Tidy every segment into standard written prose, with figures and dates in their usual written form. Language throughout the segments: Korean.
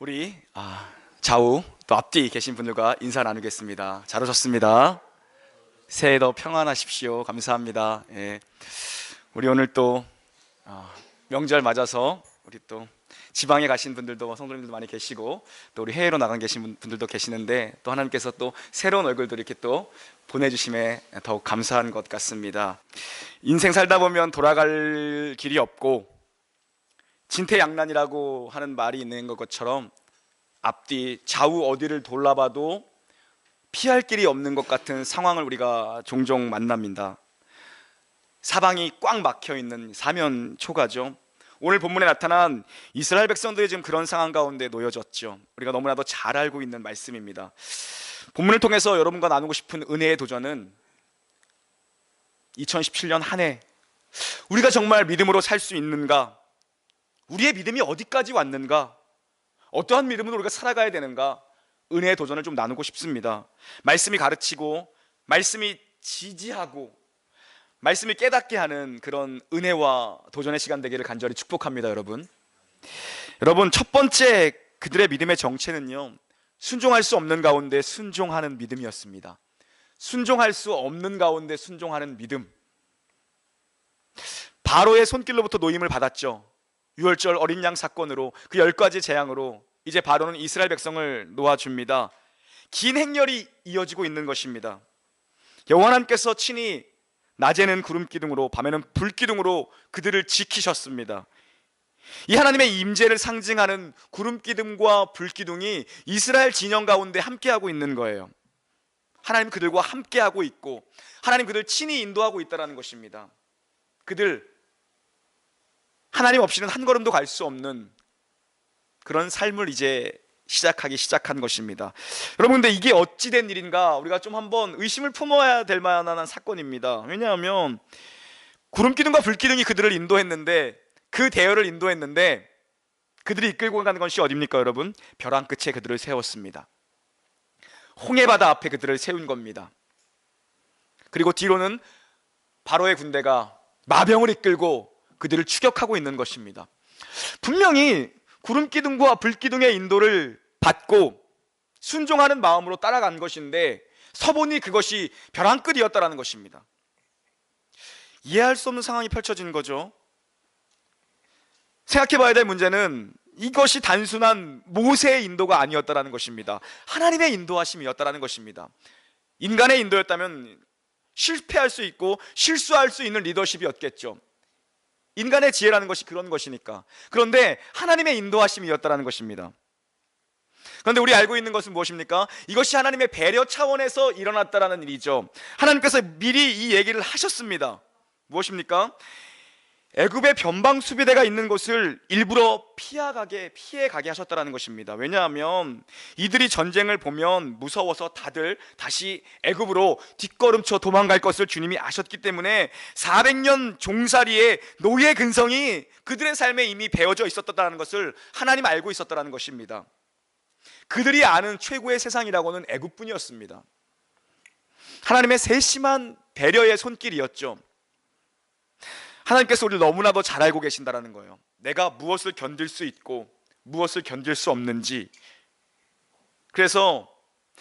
우리 좌우 또 앞뒤 계신 분들과 인사 나누겠습니다. 잘 오셨습니다. 새해도 평안하십시오. 감사합니다. 예. 우리 오늘 또 명절 맞아서 우리 또 지방에 가신 분들도 성도님들도 많이 계시고 또 우리 해외로 나간 계신 분들도 계시는데 또 하나님께서 또 새로운 얼굴들 이렇게 또 보내주심에 더욱 감사한 것 같습니다. 인생 살다 보면 돌아갈 길이 없고 진퇴양난이라고 하는 말이 있는 것처럼 앞뒤 좌우 어디를 돌아봐도 피할 길이 없는 것 같은 상황을 우리가 종종 만납니다. 사방이 꽉 막혀 있는 사면초가죠. 오늘 본문에 나타난 이스라엘 백성들이 지금 그런 상황 가운데 놓여졌죠. 우리가 너무나도 잘 알고 있는 말씀입니다. 본문을 통해서 여러분과 나누고 싶은 은혜의 도전은 2017년 한 해 우리가 정말 믿음으로 살 수 있는가? 우리의 믿음이 어디까지 왔는가? 어떠한 믿음으로 우리가 살아가야 되는가? 은혜의 도전을 좀 나누고 싶습니다. 말씀이 가르치고 말씀이 지지하고 말씀이 깨닫게 하는 그런 은혜와 도전의 시간 되기를 간절히 축복합니다. 여러분 첫 번째 그들의 믿음의 정체는요, 순종할 수 없는 가운데 순종하는 믿음이었습니다. 순종할 수 없는 가운데 순종하는 믿음. 바로의 손길로부터 노임을 받았죠. 유월절 어린 양 사건으로 그 10가지 재앙으로 이제 바로는 이스라엘 백성을 놓아줍니다. 긴 행렬이 이어지고 있는 것입니다. 여호와 하나님께서 친히 낮에는 구름 기둥으로 밤에는 불 기둥으로 그들을 지키셨습니다. 이 하나님의 임재를 상징하는 구름 기둥과 불 기둥이 이스라엘 진영 가운데 함께하고 있는 거예요. 하나님 그들과 함께하고 있고 하나님 그들 친히 인도하고 있다는 것입니다. 그들 하나님 없이는 한 걸음도 갈 수 없는 그런 삶을 이제 시작한 것입니다. 여러분, 근데 이게 어찌된 일인가 우리가 좀 한번 의심을 품어야 될 만한 사건입니다. 왜냐하면 구름기둥과 불기둥이 그들을 인도했는데, 그 대열을 인도했는데 그들이 이끌고 가는 것이 어디입니까 여러분? 벼랑 끝에 그들을 세웠습니다. 홍해바다 앞에 그들을 세운 겁니다. 그리고 뒤로는 바로의 군대가 마병을 이끌고 그들을 추격하고 있는 것입니다. 분명히 구름기둥과 불기둥의 인도를 받고 순종하는 마음으로 따라간 것인데 서보니 그것이 벼랑 끝이었다는 것입니다. 이해할 수 없는 상황이 펼쳐진 거죠. 생각해 봐야 될 문제는 이것이 단순한 모세의 인도가 아니었다는 것입니다. 하나님의 인도하심이었다는 것입니다. 인간의 인도였다면 실패할 수 있고 실수할 수 있는 리더십이었겠죠. 인간의 지혜라는 것이 그런 것이니까. 그런데 하나님의 인도하심이었다는 것입니다. 그런데 우리 알고 있는 것은 무엇입니까? 이것이 하나님의 배려 차원에서 일어났다는 일이죠. 하나님께서 미리 이 얘기를 하셨습니다. 무엇입니까? 애굽의 변방 수비대가 있는 곳을 일부러 피해 가게 하셨다는 것입니다. 왜냐하면 이들이 전쟁을 보면 무서워서 다들 다시 애굽으로 뒷걸음쳐 도망갈 것을 주님이 아셨기 때문에 400년 종살이의 노예 근성이 그들의 삶에 이미 배어져 있었다는 것을 하나님 알고 있었다는 것입니다. 그들이 아는 최고의 세상이라고는 애굽뿐이었습니다. 하나님의 세심한 배려의 손길이었죠. 하나님께서 우리를 너무나도 잘 알고 계신다는 거예요. 내가 무엇을 견딜 수 있고 무엇을 견딜 수 없는지. 그래서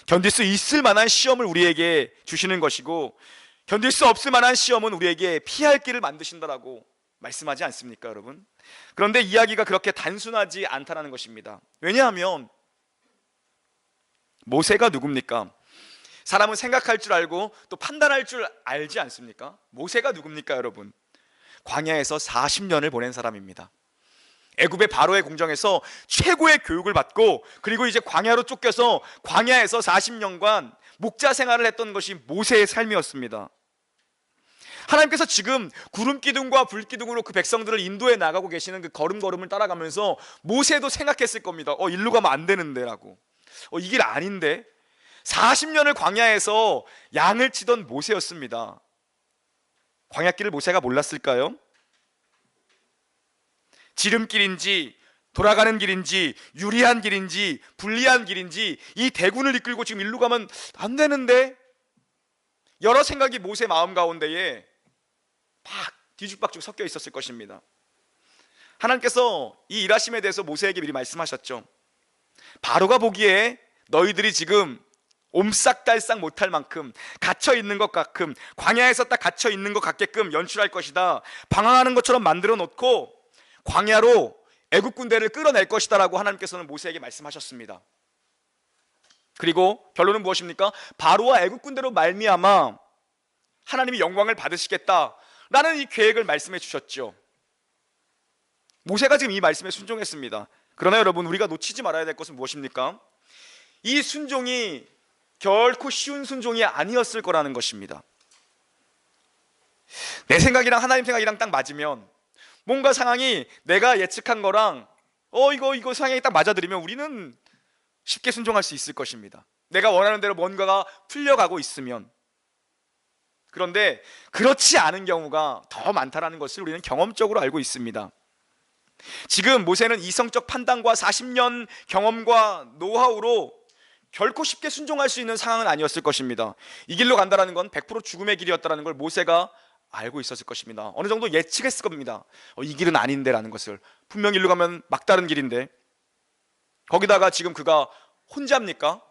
견딜 수 있을 만한 시험을 우리에게 주시는 것이고 견딜 수 없을 만한 시험은 우리에게 피할 길을 만드신다라고 말씀하지 않습니까 여러분? 그런데 이야기가 그렇게 단순하지 않다는 것입니다. 왜냐하면 모세가 누굽니까? 사람은 생각할 줄 알고 또 판단할 줄 알지 않습니까? 모세가 누굽니까 여러분? 광야에서 40년을 보낸 사람입니다. 애굽의 바로의 궁정에서 최고의 교육을 받고 그리고 이제 광야로 쫓겨서 광야에서 40년간 목자 생활을 했던 것이 모세의 삶이었습니다. 하나님께서 지금 구름기둥과 불기둥으로 그 백성들을 인도해 나가고 계시는 그 걸음걸음을 따라가면서 모세도 생각했을 겁니다. 일로 가면 안 되는데 라고. 이 길 아닌데. 40년을 광야에서 양을 치던 모세였습니다. 광야길을 모세가 몰랐을까요? 지름길인지 돌아가는 길인지 유리한 길인지 불리한 길인지 이 대군을 이끌고 지금 일로 가면 안 되는데 여러 생각이 모세 마음 가운데에 막 뒤죽박죽 섞여 있었을 것입니다. 하나님께서 이 일하심에 대해서 모세에게 미리 말씀하셨죠. 바로가 보기에 너희들이 지금 옴싹달싹 못할 만큼 갇혀 있는 것 같음, 광야에서 딱 갇혀 있는 것 같게끔 연출할 것이다. 방황하는 것처럼 만들어 놓고 광야로 애굽 군대를 끌어낼 것이다라고 하나님께서는 모세에게 말씀하셨습니다. 그리고 결론은 무엇입니까? 바로와 애굽 군대로 말미암아 하나님이 영광을 받으시겠다라는 이 계획을 말씀해 주셨죠. 모세가 지금 이 말씀에 순종했습니다. 그러나 여러분, 우리가 놓치지 말아야 될 것은 무엇입니까? 이 순종이 결코 쉬운 순종이 아니었을 거라는 것입니다. 내 생각이랑 하나님 생각이랑 딱 맞으면, 뭔가 상황이 내가 예측한 거랑 이거 상황이 딱 맞아들이면 우리는 쉽게 순종할 수 있을 것입니다. 내가 원하는 대로 뭔가가 풀려가고 있으면. 그런데 그렇지 않은 경우가 더 많다는 것을 우리는 경험적으로 알고 있습니다. 지금 모세는 이성적 판단과 40년 경험과 노하우로 결코 쉽게 순종할 수 있는 상황은 아니었을 것입니다. 이 길로 간다는 건 100% 죽음의 길이었다는 걸 모세가 알고 있었을 것입니다. 어느 정도 예측했을 겁니다. 이 길은 아닌데라는 것을. 분명히 일로 가면 막다른 길인데, 거기다가 지금 그가 혼자입니까?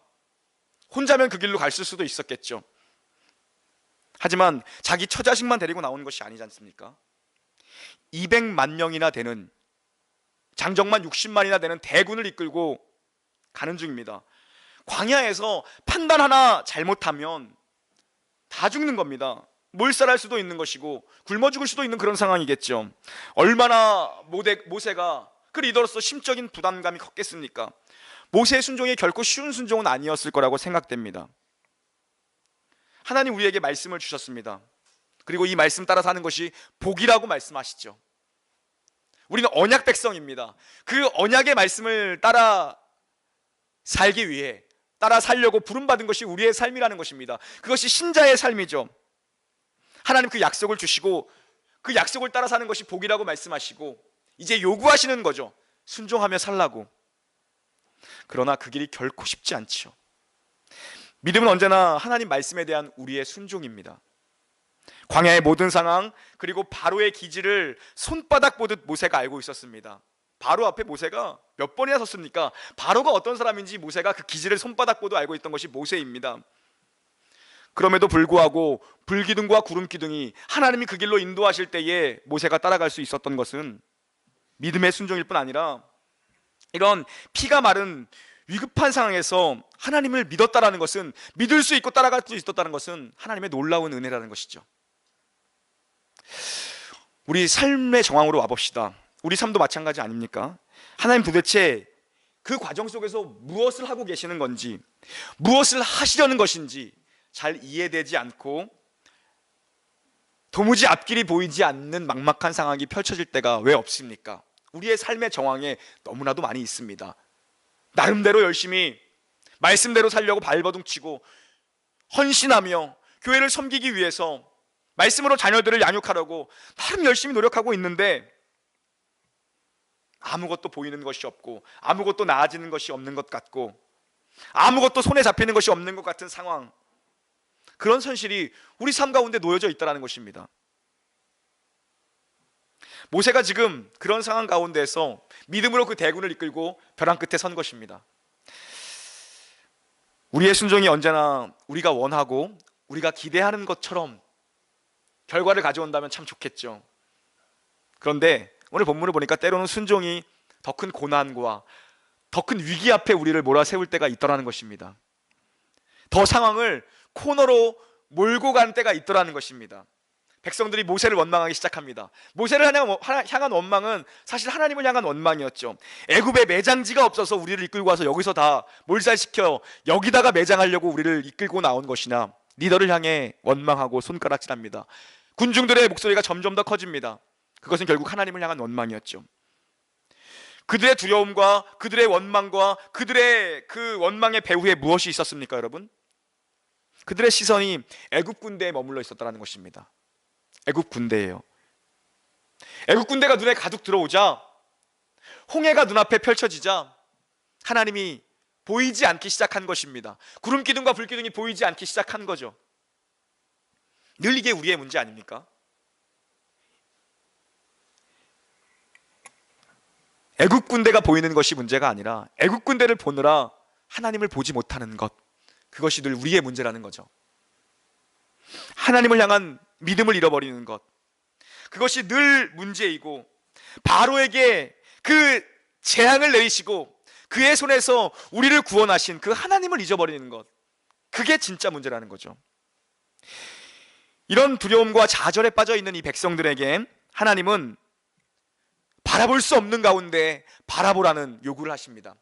혼자면 그 길로 갈 수도 있었겠죠. 하지만 자기 처자식만 데리고 나오는 것이 아니지 않습니까? 200만 명이나 되는, 장정만 60만이나 되는 대군을 이끌고 가는 중입니다. 광야에서 판단 하나 잘못하면 다 죽는 겁니다. 몰살할 수도 있는 것이고 굶어 죽을 수도 있는 그런 상황이겠죠. 얼마나 모세가 그 리더로서 심적인 부담감이 컸겠습니까? 모세의 순종이 결코 쉬운 순종은 아니었을 거라고 생각됩니다. 하나님 우리에게 말씀을 주셨습니다. 그리고 이 말씀 따라 사는 것이 복이라고 말씀하시죠. 우리는 언약 백성입니다. 그 언약의 말씀을 따라 살기 위해, 따라 살려고 부름받은 것이 우리의 삶이라는 것입니다. 그것이 신자의 삶이죠. 하나님 그 약속을 주시고 그 약속을 따라 사는 것이 복이라고 말씀하시고 이제 요구하시는 거죠. 순종하며 살라고. 그러나 그 길이 결코 쉽지 않죠. 믿음은 언제나 하나님 말씀에 대한 우리의 순종입니다. 광야의 모든 상황, 그리고 바로의 기지를 손바닥 보듯 모세가 알고 있었습니다. 바로 앞에 모세가 몇 번이나 섰습니까? 바로가 어떤 사람인지 모세가 그 기지를 손바닥 보듯 알고 있던 것이 모세입니다. 그럼에도 불구하고 불기둥과 구름기둥이 하나님이 그 길로 인도하실 때에 모세가 따라갈 수 있었던 것은 믿음의 순종일 뿐 아니라, 이런 피가 마른 위급한 상황에서 하나님을 믿었다라는 것은, 믿을 수 있고 따라갈 수 있었다는 것은 하나님의 놀라운 은혜라는 것이죠. 우리 삶의 정황으로 와봅시다. 우리 삶도 마찬가지 아닙니까? 하나님 도대체 그 과정 속에서 무엇을 하고 계시는 건지, 무엇을 하시려는 것인지 잘 이해되지 않고 도무지 앞길이 보이지 않는 막막한 상황이 펼쳐질 때가 왜 없습니까? 우리의 삶의 정황에 너무나도 많이 있습니다. 나름대로 열심히 말씀대로 살려고 발버둥치고 헌신하며 교회를 섬기기 위해서 말씀으로 자녀들을 양육하려고 나름 열심히 노력하고 있는데 아무것도 보이는 것이 없고 아무것도 나아지는 것이 없는 것 같고 아무것도 손에 잡히는 것이 없는 것 같은 상황, 그런 현실이 우리 삶 가운데 놓여져 있다는 것입니다. 모세가 지금 그런 상황 가운데에서 믿음으로 그 대군을 이끌고 벼랑 끝에 선 것입니다. 우리의 순종이 언제나 우리가 원하고 우리가 기대하는 것처럼 결과를 가져온다면 참 좋겠죠. 그런데 오늘 본문을 보니까 때로는 순종이 더 큰 고난과 더 큰 위기 앞에 우리를 몰아세울 때가 있더라는 것입니다. 더 상황을 코너로 몰고 가는 때가 있더라는 것입니다. 백성들이 모세를 원망하기 시작합니다. 모세를 향한 원망은 사실 하나님을 향한 원망이었죠. 애굽에 매장지가 없어서 우리를 이끌고 와서 여기서 다 몰살시켜 여기다가 매장하려고 우리를 이끌고 나온 것이나, 리더를 향해 원망하고 손가락질합니다. 군중들의 목소리가 점점 더 커집니다. 그것은 결국 하나님을 향한 원망이었죠. 그들의 두려움과 그들의 원망과 그들의 그 원망의 배후에 무엇이 있었습니까, 여러분? 그들의 시선이 애굽 군대에 머물러 있었다는 것입니다. 애굽 군대예요. 애굽 군대가 눈에 가득 들어오자, 홍해가 눈앞에 펼쳐지자 하나님이 보이지 않기 시작한 것입니다. 구름 기둥과 불 기둥이 보이지 않기 시작한 거죠. 늘 이게 우리의 문제 아닙니까? 애국 군대가 보이는 것이 문제가 아니라 애국 군대를 보느라 하나님을 보지 못하는 것, 그것이 늘 우리의 문제라는 거죠. 하나님을 향한 믿음을 잃어버리는 것, 그것이 늘 문제이고, 바로에게 그 재앙을 내리시고 그의 손에서 우리를 구원하신 그 하나님을 잊어버리는 것, 그게 진짜 문제라는 거죠. 이런 두려움과 좌절에 빠져 있는 이 백성들에게 하나님은 바라볼 수 없는 가운데 바라보라는 요구를 하십니다.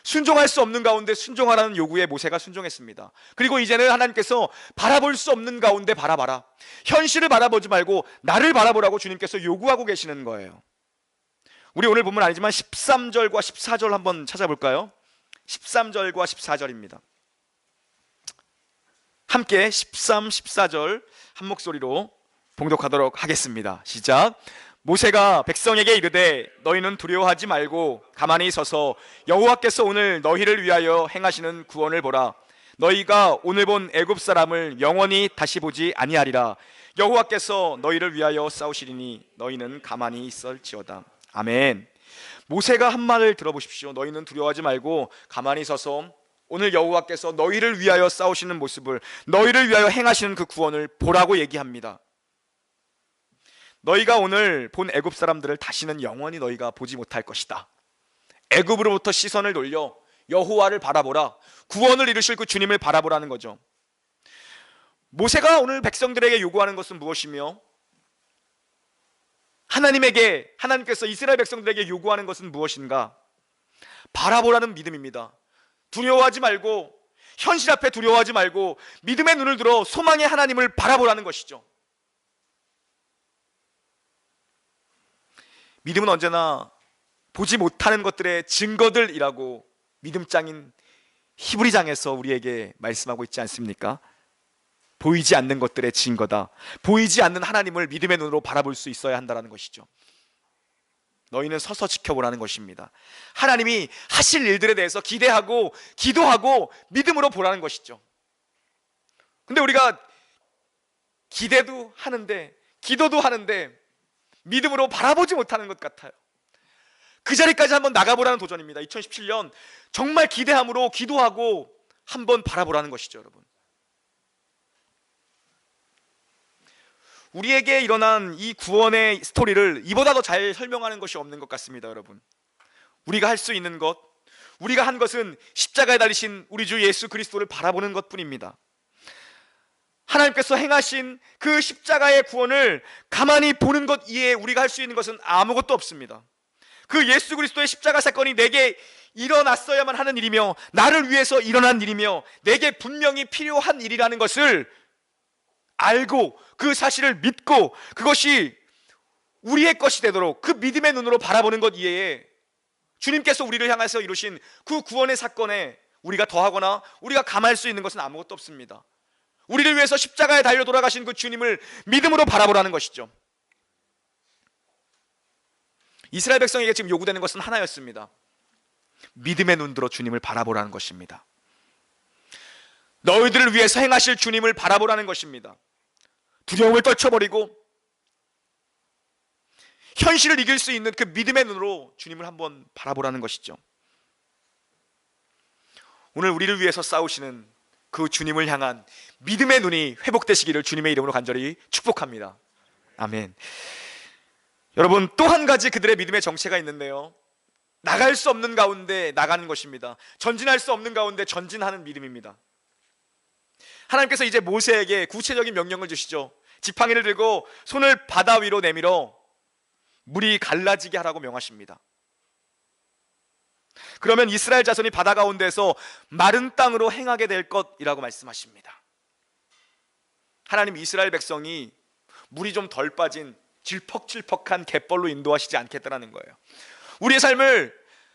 순종할 수 없는 가운데 순종하라는 요구에 모세가 순종했습니다. 그리고 이제는 하나님께서 바라볼 수 없는 가운데 바라봐라, 현실을 바라보지 말고 나를 바라보라고 주님께서 요구하고 계시는 거예요. 우리 오늘 본문 아니지만 13절과 14절 한번 찾아볼까요? 13절과 14절입니다. 함께 13, 14절 한 목소리로 봉독하도록 하겠습니다. 시작. 모세가 백성에게 이르되 너희는 두려워하지 말고 가만히 서서 여호와께서 오늘 너희를 위하여 행하시는 구원을 보라. 너희가 오늘 본 애굽 사람을 영원히 다시 보지 아니하리라. 여호와께서 너희를 위하여 싸우시리니 너희는 가만히 있을지어다. 아멘. 모세가 한 말을 들어보십시오. 너희는 두려워하지 말고 가만히 서서 오늘 여호와께서 너희를 위하여 싸우시는 모습을, 너희를 위하여 행하시는 그 구원을 보라고 얘기합니다. 너희가 오늘 본 애굽 사람들을 다시는 영원히 너희가 보지 못할 것이다. 애굽으로부터 시선을 돌려 여호와를 바라보라, 구원을 이루실 그 주님을 바라보라는 거죠. 모세가 오늘 백성들에게 요구하는 것은 무엇이며, 하나님께서 이스라엘 백성들에게 요구하는 것은 무엇인가? 바라보라는 믿음입니다. 두려워하지 말고, 현실 앞에 두려워하지 말고 믿음의 눈을 들어 소망의 하나님을 바라보라는 것이죠. 믿음은 언제나 보지 못하는 것들의 증거들이라고 믿음장인 히브리장에서 우리에게 말씀하고 있지 않습니까? 보이지 않는 것들의 증거다. 보이지 않는 하나님을 믿음의 눈으로 바라볼 수 있어야 한다는 것이죠. 너희는 서서 지켜보라는 것입니다. 하나님이 하실 일들에 대해서 기대하고 기도하고 믿음으로 보라는 것이죠. 근데 우리가 기대도 하는데 기도도 하는데 믿음으로 바라보지 못하는 것 같아요. 그 자리까지 한번 나가보라는 도전입니다. 2017년 정말 기대함으로 기도하고 한번 바라보라는 것이죠, 여러분. 우리에게 일어난 이 구원의 스토리를 이보다 더 잘 설명하는 것이 없는 것 같습니다, 여러분. 우리가 할 수 있는 것, 우리가 한 것은 십자가에 달리신 우리 주 예수 그리스도를 바라보는 것뿐입니다. 하나님께서 행하신 그 십자가의 구원을 가만히 보는 것 이외에 우리가 할 수 있는 것은 아무것도 없습니다. 그 예수 그리스도의 십자가 사건이 내게 일어났어야만 하는 일이며, 나를 위해서 일어난 일이며, 내게 분명히 필요한 일이라는 것을 알고 그 사실을 믿고 그것이 우리의 것이 되도록 그 믿음의 눈으로 바라보는 것 이외에 주님께서 우리를 향해서 이루신 그 구원의 사건에 우리가 더하거나 우리가 감할 수 있는 것은 아무것도 없습니다. 우리를 위해서 십자가에 달려 돌아가신 그 주님을 믿음으로 바라보라는 것이죠. 이스라엘 백성에게 지금 요구되는 것은 하나였습니다. 믿음의 눈으로 주님을 바라보라는 것입니다. 너희들을 위해서 행하실 주님을 바라보라는 것입니다. 두려움을 떨쳐버리고 현실을 이길 수 있는 그 믿음의 눈으로 주님을 한번 바라보라는 것이죠. 오늘 우리를 위해서 싸우시는 그 주님을 향한 믿음의 눈이 회복되시기를 주님의 이름으로 간절히 축복합니다. 아멘. 여러분, 또 한 가지 그들의 믿음의 정체가 있는데요, 나갈 수 없는 가운데 나가는 것입니다. 전진할 수 없는 가운데 전진하는 믿음입니다. 하나님께서 이제 모세에게 구체적인 명령을 주시죠. 지팡이를 들고 손을 바다 위로 내밀어 물이 갈라지게 하라고 명하십니다. 그러면 이스라엘 자손이 바다 가운데서 마른 땅으로 행하게 될 것이라고 말씀하십니다. 하나님 이스라엘 백성이 물이 좀 덜 빠진 질퍽질퍽한 갯벌로 인도하시지 않겠다는 거예요. 우리의 삶을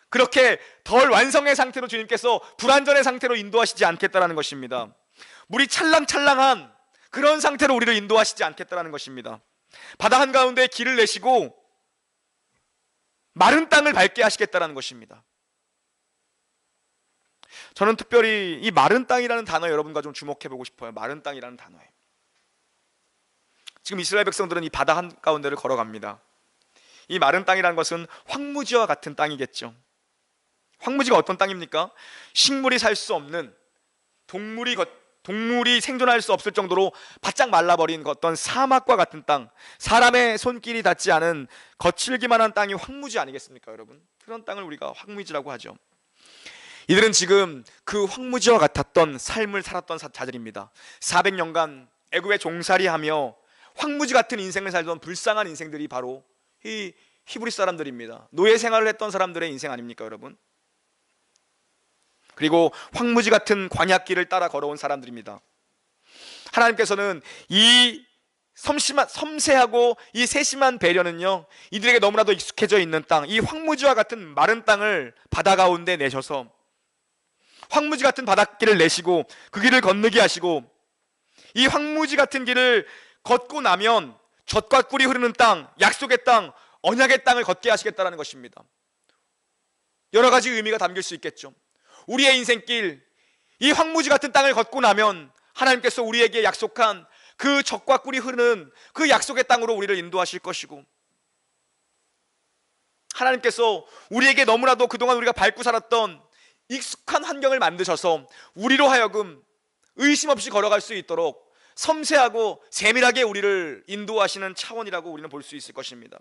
그렇게 덜 완성의 상태로 주님께서 불완전의 상태로 인도하시지 않겠다는 것입니다. 물이 찰랑찰랑한 그런 상태로 우리를 인도하시지 않겠다는 것입니다. 바다 한가운데 길을 내시고 마른 땅을 밟게 하시겠다는 것입니다. 저는 특별히 이 마른 땅이라는 단어에 여러분과 좀 주목해 보고 싶어요. 마른 땅이라는 단어에. 지금 이스라엘 백성들은 이 바다 한가운데를 걸어갑니다. 이 마른 땅이라는 것은 황무지와 같은 땅이겠죠. 황무지가 어떤 땅입니까? 식물이 살 수 없는, 동물이 생존할 수 없을 정도로 바짝 말라버린 어떤 사막과 같은 땅, 사람의 손길이 닿지 않은 거칠기만 한 땅이 황무지 아니겠습니까, 여러분? 그런 땅을 우리가 황무지라고 하죠. 이들은 지금 그 황무지와 같았던 삶을 살았던 자들입니다. 400년간 애굽에 종살이하며 황무지 같은 인생을 살던 불쌍한 인생들이 바로 이 히브리 사람들입니다. 노예 생활을 했던 사람들의 인생 아닙니까, 여러분? 그리고 황무지 같은 광야길을 따라 걸어온 사람들입니다. 하나님께서는 이 섬세하고 이 세심한 배려는요, 이들에게 너무나도 익숙해져 있는 땅, 이 황무지와 같은 마른 땅을 바다 가운데 내셔서 황무지 같은 바닷길을 내시고 그 길을 건너게 하시고, 이 황무지 같은 길을 걷고 나면 젖과 꿀이 흐르는 땅, 약속의 땅, 언약의 땅을 걷게 하시겠다는 것입니다. 여러 가지 의미가 담길 수 있겠죠. 우리의 인생길, 이 황무지 같은 땅을 걷고 나면 하나님께서 우리에게 약속한 그 젖과 꿀이 흐르는 그 약속의 땅으로 우리를 인도하실 것이고, 하나님께서 우리에게 너무나도 그동안 우리가 밟고 살았던 익숙한 환경을 만드셔서 우리로 하여금 의심 없이 걸어갈 수 있도록 섬세하고 세밀하게 우리를 인도하시는 차원이라고 우리는 볼 수 있을 것입니다.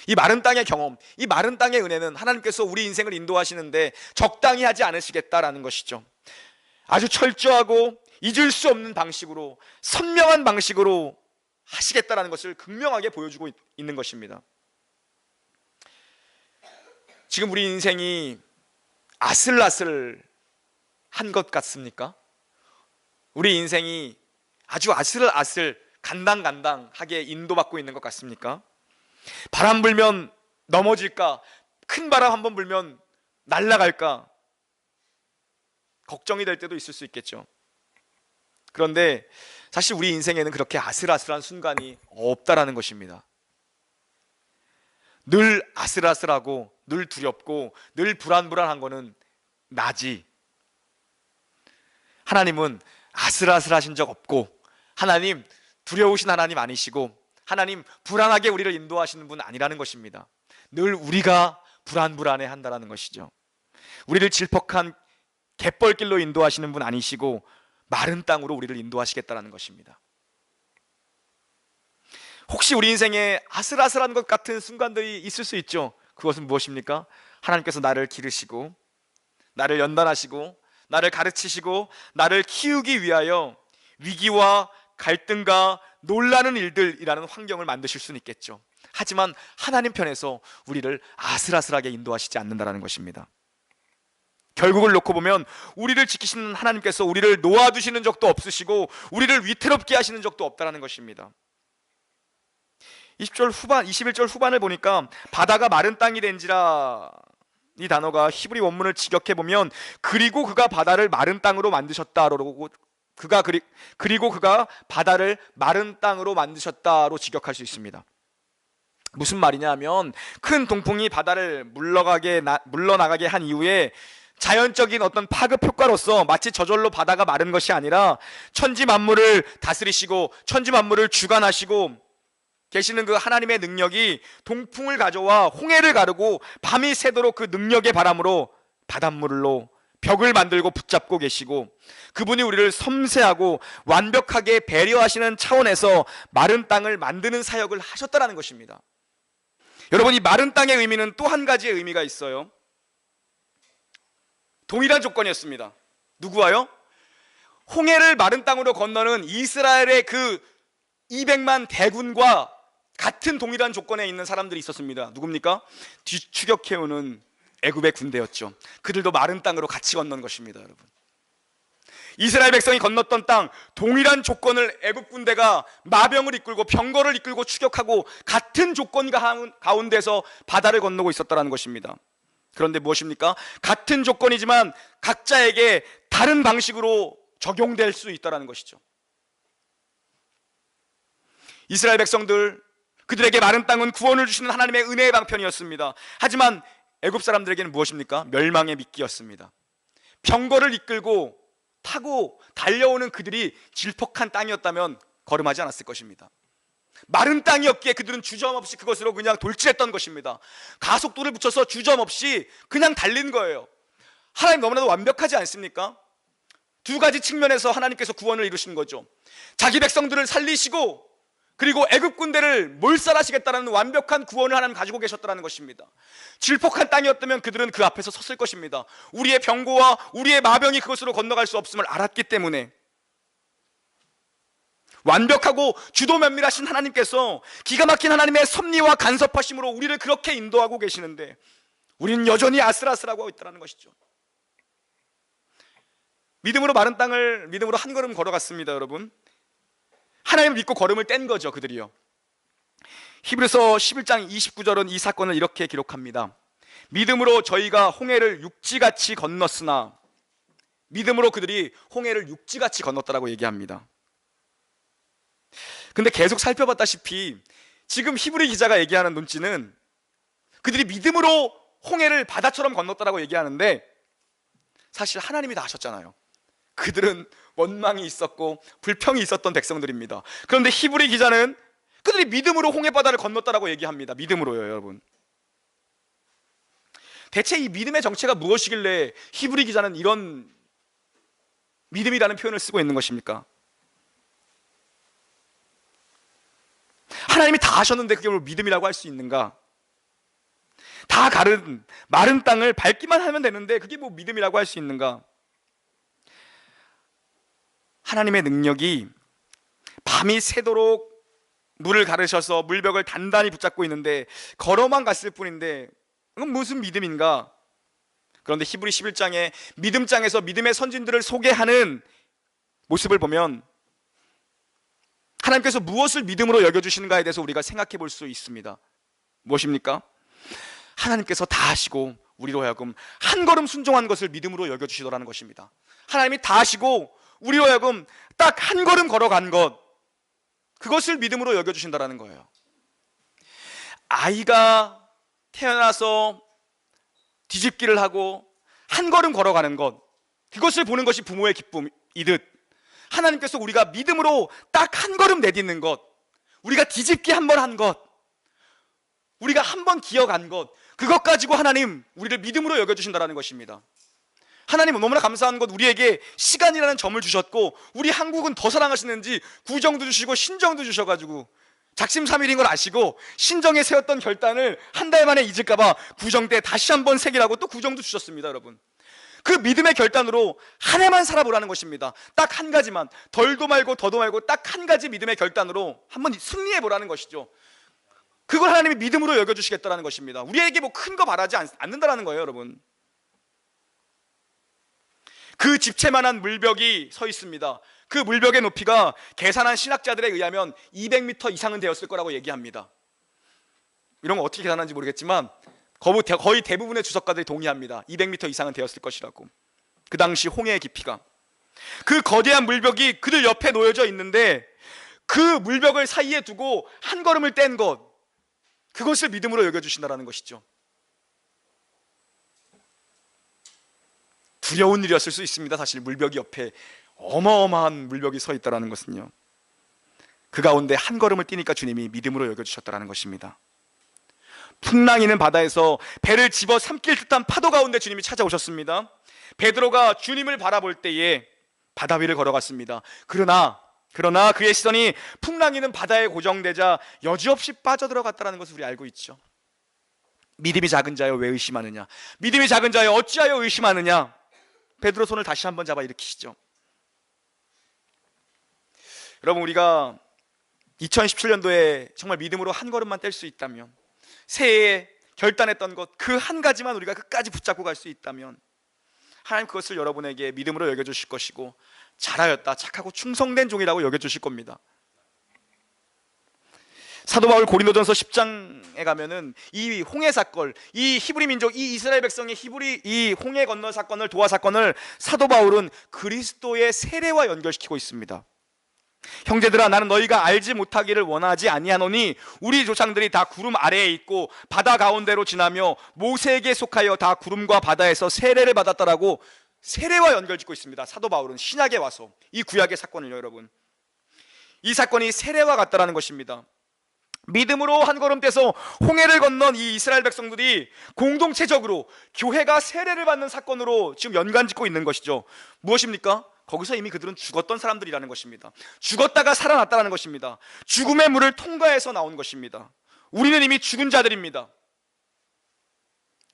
이 마른 땅의 경험, 이 마른 땅의 은혜는 하나님께서 우리 인생을 인도하시는데 적당히 하지 않으시겠다라는 것이죠. 아주 철저하고 잊을 수 없는 방식으로, 선명한 방식으로 하시겠다라는 것을 극명하게 보여주고 있는 것입니다. 지금 우리 인생이 아슬아슬한 것 같습니까? 우리 인생이 아주 아슬아슬 간당간당하게 인도받고 있는 것 같습니까? 바람 불면 넘어질까? 큰 바람 한번 불면 날아갈까? 걱정이 될 때도 있을 수 있겠죠. 그런데 사실 우리 인생에는 그렇게 아슬아슬한 순간이 없다라는 것입니다. 늘 아슬아슬하고 늘 두렵고 늘 불안불안한 거는 나지. 하나님은 아슬아슬하신 적 없고, 하나님 두려우신 하나님 아니시고, 하나님 불안하게 우리를 인도하시는 분 아니라는 것입니다. 늘 우리가 불안불안해 한다는 것이죠. 우리를 질퍽한 갯벌길로 인도하시는 분 아니시고 마른 땅으로 우리를 인도하시겠다는 것입니다. 혹시 우리 인생에 아슬아슬한 것 같은 순간들이 있을 수 있죠. 그것은 무엇입니까? 하나님께서 나를 기르시고 나를 연단하시고 나를 가르치시고 나를 키우기 위하여 위기와 갈등과 놀라는 일들이라는 환경을 만드실 수는 있겠죠. 하지만 하나님 편에서 우리를 아슬아슬하게 인도하시지 않는다는 것입니다. 결국을 놓고 보면 우리를 지키시는 하나님께서 우리를 놓아두시는 적도 없으시고 우리를 위태롭게 하시는 적도 없다는 것입니다. 21절 후반을 보니까 바다가 마른 땅이 된지라, 이 단어가 히브리 원문을 직역해 보면 그리고 그가 바다를 마른 땅으로 만드셨다로, 그리고 그가 바다를 마른 땅으로 만드셨다로 직역할 수 있습니다. 무슨 말이냐 하면, 큰 동풍이 바다를 물러나가게 한 이후에 자연적인 어떤 파급 효과로서 마치 저절로 바다가 마른 것이 아니라 천지 만물을 다스리시고 천지 만물을 주관하시고 계시는 그 하나님의 능력이 동풍을 가져와 홍해를 가르고 밤이 새도록 그 능력의 바람으로 바닷물로 벽을 만들고 붙잡고 계시고, 그분이 우리를 섬세하고 완벽하게 배려하시는 차원에서 마른 땅을 만드는 사역을 하셨다는 것입니다. 여러분, 이 마른 땅의 의미는 또 한 가지의 의미가 있어요. 동일한 조건이었습니다. 누구와요? 홍해를 마른 땅으로 건너는 이스라엘의 그 200만 대군과 같은 동일한 조건에 있는 사람들이 있었습니다. 누굽니까? 뒤추격해오는 애굽의 군대였죠. 그들도 마른 땅으로 같이 건넌 것입니다. 여러분, 이스라엘 백성이 건넜던 땅, 동일한 조건을 애굽 군대가 마병을 이끌고 병거를 이끌고 추격하고 같은 조건 가운데서 바다를 건너고 있었다는 것입니다. 그런데 무엇입니까? 같은 조건이지만 각자에게 다른 방식으로 적용될 수 있다는 것이죠. 이스라엘 백성들, 그들에게 마른 땅은 구원을 주시는 하나님의 은혜의 방편이었습니다. 하지만 애굽 사람들에게는 무엇입니까? 멸망의 미끼였습니다. 병거를 이끌고 타고 달려오는 그들이 질퍽한 땅이었다면 걸음하지 않았을 것입니다. 마른 땅이었기에 그들은 주저없이 그것으로 그냥 돌진했던 것입니다. 가속도를 붙여서 주저없이 그냥 달린 거예요. 하나님 너무나도 완벽하지 않습니까? 두 가지 측면에서 하나님께서 구원을 이루신 거죠. 자기 백성들을 살리시고 그리고 애굽 군대를 몰살하시겠다는 완벽한 구원을 하나님 가지고 계셨다는 것입니다. 질퍽한 땅이었다면 그들은 그 앞에서 섰을 것입니다. 우리의 병고와 우리의 마병이 그것으로 건너갈 수 없음을 알았기 때문에. 완벽하고 주도 면밀하신 하나님께서 기가 막힌 하나님의 섭리와 간섭하심으로 우리를 그렇게 인도하고 계시는데 우리는 여전히 아슬아슬하고 있다는 것이죠. 믿음으로 마른 땅을 믿음으로 한 걸음 걸어갔습니다. 여러분, 하나님을 믿고 걸음을 뗀 거죠. 그들이요. 히브리서 11장 29절은 이 사건을 이렇게 기록합니다. 믿음으로 저희가 홍해를 육지같이 건넜으나, 믿음으로 그들이 홍해를 육지같이 건넜다라고 얘기합니다. 근데 계속 살펴봤다시피 지금 히브리 기자가 얘기하는 논지는 그들이 믿음으로 홍해를 바다처럼 건넜다라고 얘기하는데, 사실 하나님이 다 하셨잖아요. 그들은 원망이 있었고 불평이 있었던 백성들입니다. 그런데 히브리 기자는 그들이 믿음으로 홍해바다를 건넜다라고 얘기합니다. 믿음으로요, 여러분. 대체 이 믿음의 정체가 무엇이길래 히브리 기자는 이런 믿음이라는 표현을 쓰고 있는 것입니까? 하나님이 다 하셨는데 그게 뭘 믿음이라고 할 수 있는가? 다 가른 마른 땅을 밟기만 하면 되는데 그게 뭐 믿음이라고 할 수 있는가? 하나님의 능력이 밤이 새도록 물을 가르셔서 물벽을 단단히 붙잡고 있는데 걸어만 갔을 뿐인데 그건 무슨 믿음인가? 그런데 히브리 11장에 믿음장에서 믿음의 선진들을 소개하는 모습을 보면 하나님께서 무엇을 믿음으로 여겨주시는가에 대해서 우리가 생각해 볼 수 있습니다. 무엇입니까? 하나님께서 다 하시고 우리로 하여금 한 걸음 순종한 것을 믿음으로 여겨주시더라는 것입니다. 하나님이 다 하시고 우리로 하여금 딱 한 걸음 걸어간 것, 그것을 믿음으로 여겨주신다는 거예요. 아이가 태어나서 뒤집기를 하고 한 걸음 걸어가는 것, 그것을 보는 것이 부모의 기쁨이듯 하나님께서 우리가 믿음으로 딱 한 걸음 내딛는 것, 우리가 뒤집기 한 번 한 것, 우리가 한 번 기어간 것, 그것 가지고 하나님 우리를 믿음으로 여겨주신다는 것입니다. 하나님은 너무나 감사한 것, 우리에게 시간이라는 점을 주셨고 우리 한국은 더 사랑하시는지 구정도 주시고 신정도 주셔가지고 작심삼일인 걸 아시고 신정에 세웠던 결단을 한 달 만에 잊을까 봐 구정 때 다시 한번 새기라고 또 구정도 주셨습니다. 여러분, 그 믿음의 결단으로 한 해만 살아보라는 것입니다. 딱 한 가지만, 덜도 말고 더도 말고 딱 한 가지 믿음의 결단으로 한번 승리해 보라는 것이죠. 그걸 하나님이 믿음으로 여겨주시겠다는 것입니다. 우리에게 뭐 큰 거 바라지 않는다라는 거예요. 여러분, 그 집채만한 물벽이 서 있습니다. 그 물벽의 높이가 계산한 신학자들에 의하면 200m 이상은 되었을 거라고 얘기합니다. 이런 거 어떻게 계산하는지 모르겠지만 거의 대부분의 주석가들이 동의합니다. 200m 이상은 되었을 것이라고. 그 당시 홍해의 깊이가, 그 거대한 물벽이 그들 옆에 놓여져 있는데 그 물벽을 사이에 두고 한 걸음을 뗀 것, 그것을 믿음으로 여겨주신다는 것이죠. 두려운 일이었을 수 있습니다. 사실 물벽이 옆에 어마어마한 물벽이 서 있다는 것은요, 그 가운데 한 걸음을 뛰니까 주님이 믿음으로 여겨주셨다는 것입니다. 풍랑이는 바다에서 배를 집어 삼킬 듯한 파도 가운데 주님이 찾아오셨습니다. 베드로가 주님을 바라볼 때에 바다 위를 걸어갔습니다. 그러나 그의 시선이 풍랑이는 바다에 고정되자 여지없이 빠져들어갔다는 것을 우리 알고 있죠. 믿음이 작은 자여 왜 의심하느냐, 믿음이 작은 자여 어찌하여 의심하느냐. 베드로 손을 다시 한번 잡아 일으키시죠. 여러분, 우리가 2017년도에 정말 믿음으로 한 걸음만 뗄 수 있다면, 새해에 결단했던 것 그 한 가지만 우리가 끝까지 붙잡고 갈 수 있다면 하나님 그것을 여러분에게 믿음으로 여겨주실 것이고 잘하였다, 착하고 충성된 종이라고 여겨주실 겁니다. 사도 바울 고린도전서 10장에 가면은 이 홍해 사건, 이 히브리 민족, 이 이스라엘 백성의 이 홍해 건너 사건을, 도하 사건을 사도 바울은 그리스도의 세례와 연결시키고 있습니다. 형제들아, 나는 너희가 알지 못하기를 원하지 아니하노니 우리 조상들이 다 구름 아래에 있고 바다 가운데로 지나며 모세에게 속하여 다 구름과 바다에서 세례를 받았다라고 세례와 연결짓고 있습니다. 사도 바울은 신약에 와서 이 구약의 사건을요, 여러분, 이 사건이 세례와 같다라는 것입니다. 믿음으로 한 걸음 떼서 홍해를 건넌 이 이스라엘 백성들이 공동체적으로 교회가 세례를 받는 사건으로 지금 연관짓고 있는 것이죠. 무엇입니까? 거기서 이미 그들은 죽었던 사람들이라는 것입니다. 죽었다가 살아났다는 것입니다. 죽음의 물을 통과해서 나온 것입니다. 우리는 이미 죽은 자들입니다.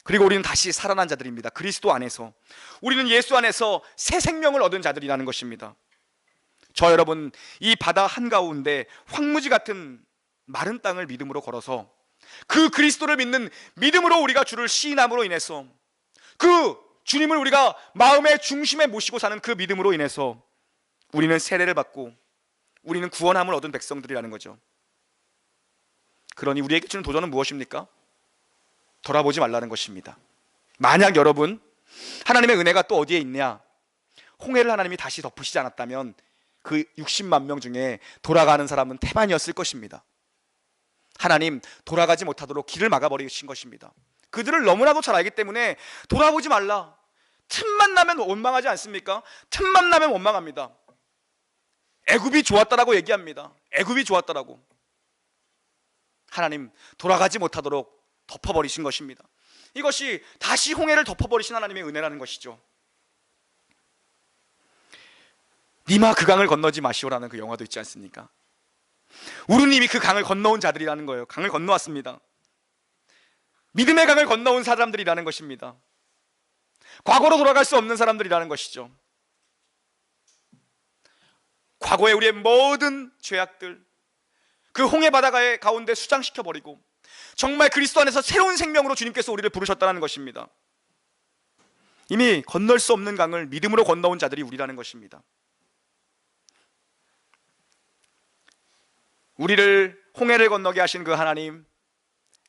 그리고 우리는 다시 살아난 자들입니다. 그리스도 안에서 우리는 예수 안에서 새 생명을 얻은 자들이라는 것입니다. 저 여러분, 이 바다 한가운데 황무지 같은 마른 땅을 믿음으로 걸어서 그 그리스도를 믿는 믿음으로 우리가 주를 시인함으로 인해서 그 주님을 우리가 마음의 중심에 모시고 사는 그 믿음으로 인해서 우리는 세례를 받고 우리는 구원함을 얻은 백성들이라는 거죠. 그러니 우리에게 주는 도전은 무엇입니까? 돌아보지 말라는 것입니다. 만약 여러분 하나님의 은혜가 또 어디에 있냐, 홍해를 하나님이 다시 덮으시지 않았다면 그 60만 명 중에 돌아가는 사람은 태반이었을 것입니다. 하나님 돌아가지 못하도록 길을 막아버리신 것입니다. 그들을 너무나도 잘 알기 때문에 돌아보지 말라. 틈만 나면 원망하지 않습니까? 틈만 나면 원망합니다. 애굽이 좋았다라고 얘기합니다. 애굽이 좋았다라고. 하나님 돌아가지 못하도록 덮어버리신 것입니다. 이것이 다시 홍해를 덮어버리신 하나님의 은혜라는 것이죠. 니마 그 강을 건너지 마시오라는 그 영화도 있지 않습니까? 우리는 이미 그 강을 건너온 자들이라는 거예요. 강을 건너왔습니다. 믿음의 강을 건너온 사람들이라는 것입니다. 과거로 돌아갈 수 없는 사람들이라는 것이죠. 과거에 우리의 모든 죄악들 그 홍해 바다 가운데 수장시켜버리고 정말 그리스도 안에서 새로운 생명으로 주님께서 우리를 부르셨다는 것입니다. 이미 건널 수 없는 강을 믿음으로 건너온 자들이 우리라는 것입니다. 우리를 홍해를 건너게 하신 그 하나님,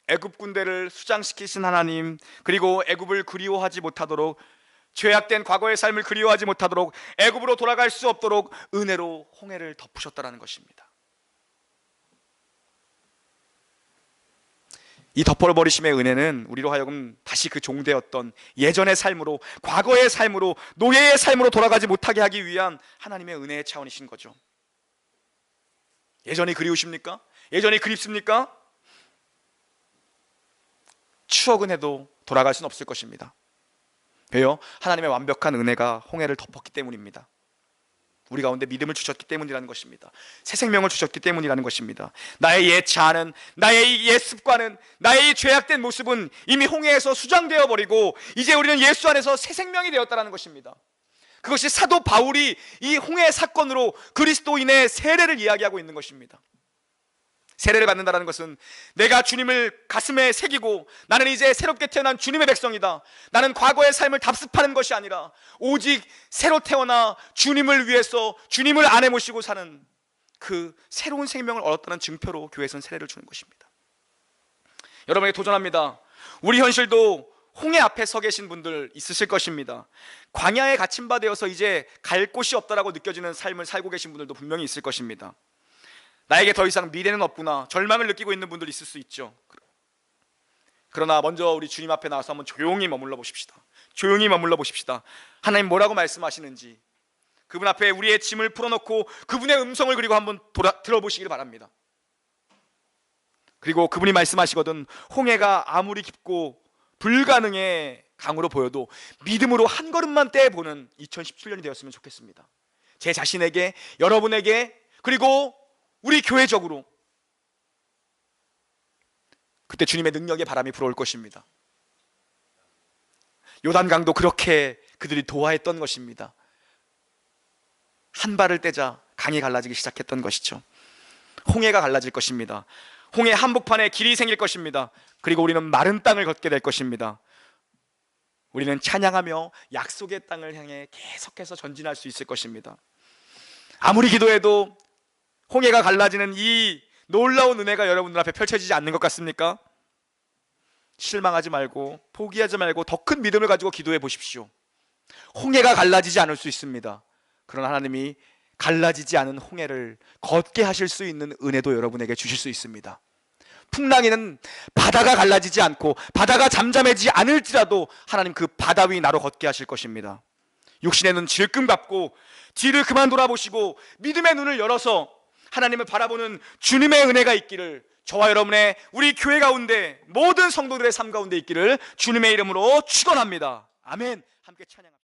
애굽 군대를 수장시키신 하나님, 그리고 애굽을 그리워하지 못하도록, 죄악된 과거의 삶을 그리워하지 못하도록, 애굽으로 돌아갈 수 없도록 은혜로 홍해를 덮으셨다는 것입니다. 이 덮어버리심의 은혜는 우리로 하여금 다시 그 종되었던 예전의 삶으로, 과거의 삶으로, 노예의 삶으로 돌아가지 못하게 하기 위한 하나님의 은혜의 차원이신 거죠. 예전이 그리우십니까? 예전이 그립습니까? 추억은 해도 돌아갈 수는 없을 것입니다. 왜요? 하나님의 완벽한 은혜가 홍해를 덮었기 때문입니다. 우리 가운데 믿음을 주셨기 때문이라는 것입니다. 새 생명을 주셨기 때문이라는 것입니다. 나의 옛 자아는, 나의 옛 습관은, 나의 죄악된 모습은 이미 홍해에서 수장되어 버리고 이제 우리는 예수 안에서 새 생명이 되었다는 것입니다. 그것이 사도 바울이 이 홍해 사건으로 그리스도인의 세례를 이야기하고 있는 것입니다. 세례를 받는다는 것은 내가 주님을 가슴에 새기고 나는 이제 새롭게 태어난 주님의 백성이다, 나는 과거의 삶을 답습하는 것이 아니라 오직 새로 태어나 주님을 위해서 주님을 안에 모시고 사는 그 새로운 생명을 얻었다는 증표로 교회에서는 세례를 주는 것입니다. 여러분에게 도전합니다. 우리 현실도 홍해 앞에 서 계신 분들 있으실 것입니다. 광야에 갇힌 바 되어서 이제 갈 곳이 없다라고 느껴지는 삶을 살고 계신 분들도 분명히 있을 것입니다. 나에게 더 이상 미래는 없구나, 절망을 느끼고 있는 분들 있을 수 있죠. 그러나 먼저 우리 주님 앞에 나와서 한번 조용히 머물러 보십시다. 조용히 머물러 보십시다. 하나님 뭐라고 말씀하시는지 그분 앞에 우리의 짐을 풀어놓고 그분의 음성을 그리고 한번 들어보시길 바랍니다. 그리고 그분이 말씀하시거든 홍해가 아무리 깊고 불가능의 강으로 보여도 믿음으로 한 걸음만 떼보는 2017년이 되었으면 좋겠습니다. 제 자신에게, 여러분에게, 그리고 우리 교회적으로 그때 주님의 능력의 바람이 불어올 것입니다. 요단강도 그렇게 그들이 도화했던 것입니다. 한 발을 떼자 강이 갈라지기 시작했던 것이죠. 홍해가 갈라질 것입니다. 홍해 한복판에 길이 생길 것입니다. 그리고 우리는 마른 땅을 걷게 될 것입니다. 우리는 찬양하며 약속의 땅을 향해 계속해서 전진할 수 있을 것입니다. 아무리 기도해도 홍해가 갈라지는 이 놀라운 은혜가 여러분들 앞에 펼쳐지지 않는 것 같습니까? 실망하지 말고 포기하지 말고 더 큰 믿음을 가지고 기도해 보십시오. 홍해가 갈라지지 않을 수 있습니다. 그러나 하나님이 갈라지지 않은 홍해를 걷게 하실 수 있는 은혜도 여러분에게 주실 수 있습니다. 풍랑에는 바다가 갈라지지 않고 바다가 잠잠해지지 않을지라도 하나님 그 바다 위 나로 걷게 하실 것입니다. 육신의 눈 질끈 감고 뒤를 그만 돌아보시고 믿음의 눈을 열어서 하나님을 바라보는 주님의 은혜가 있기를 저와 여러분의 우리 교회 가운데 모든 성도들의 삶 가운데 있기를 주님의 이름으로 축원합니다. 아멘. 함께 찬양합니다.